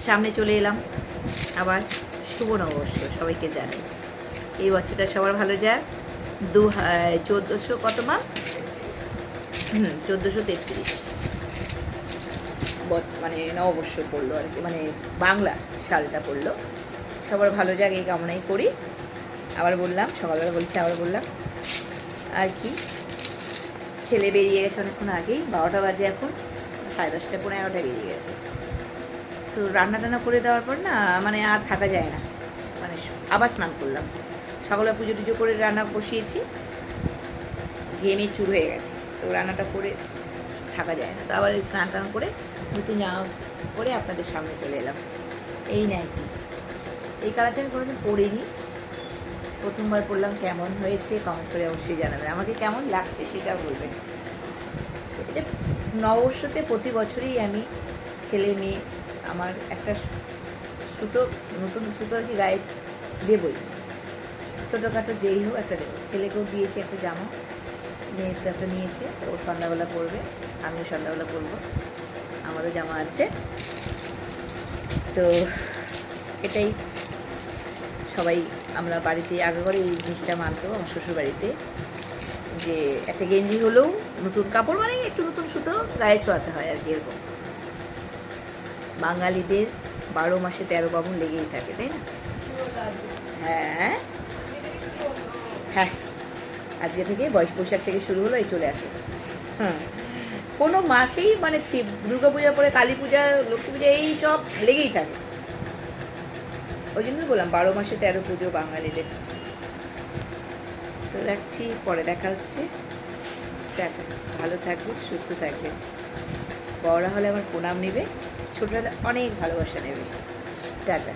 সামনে চলে এলাম আবার শুভ নববর্ষ সবাইকে জানাই এই বছরটা সবার ভালো যায়। 1400 কত মা? 1433 বছর মানে নববর্ষ পড়লো আর কি, মানে বাংলা সালটা পড়লো। সবার ভালো যাক এই কামনাই করি। আবার বললাম সকালবেলা বলছি, আবার বললাম আর কি, ছেলে বেরিয়ে গেছে অনেকক্ষণ আগেই, 12টা বাজে এখন, 10:30 পৌনে 11টা বেরিয়ে গেছে। তো রান্না টান্না করে দেওয়ার পর না মানে আর থাকা যায় না, মানে আবার স্নান করলাম। সকালে পুজো টুজো করে রান্না বসিয়েছি, ঘেমে চুর হয়ে গেছে, তো রান্নাটা করে থাকা যায় না। তো আবার স্নান টান করে নতুন জামা পরে আপনাদের সামনে চলে এলাম। এই নাইটি, এই কালারটা আমি কোনোদিন পরিনি, প্রথমবার পরলাম। কেমন হয়েছে কমেন্ট করে অবশ্যই জানাবেন, আমাকে কেমন লাগছে সেটাও বলবেন। এটা নববর্ষতে প্রতি বছরই আমি ছেলে মেয়ে আমার একটা সুতো, নতুন সুতো আর কি গায়ে দেবই, ছোটোখাটো যেই হোক একটা দেবো। ছেলেকেও দিয়েছি একটা জামা, মেয়ে তো একটা নিয়েছে, ও সন্ধ্যাবেলা পরবে, আমিও সন্ধ্যাবেলা পরবো, আমারও জামা আছে। তো এটাই সবাই আমরা বাড়িতে আগে করে এই জিনিসটা মানতো আমার শ্বশুর বাড়িতে, যে একটা গেঞ্জি হলেও নতুন কাপড় মানে একটু নতুন সুতো গায়ে ছোঁয়াতে হয় আর কি। এরকম বাঙালিদের 12 মাসে 13 পার্বণ লেগেই থাকে, তাই না? হ্যাঁ হ্যাঁ, আজকে থেকে বৈশাখ থেকে শুরু হলো, এই চলে আসলো। হ্যাঁ, কোনো মাসেই মানে দুর্গা পূজার পরে কালী পূজা, লক্ষ্মী পূজা এই সব লেগেই থাকে। ওই জন্যই বললাম 12 মাসে 13 পুজো বাঙালিদের। তো রাখছি, পরে দেখা হচ্ছে। টাটা, ভালো থাকবেন, সুস্থ থাকবেন। বড়রা হলে আমার প্রণাম নেবে, ছোটরা অনেক ভালোবাসা নেবে। টাটা।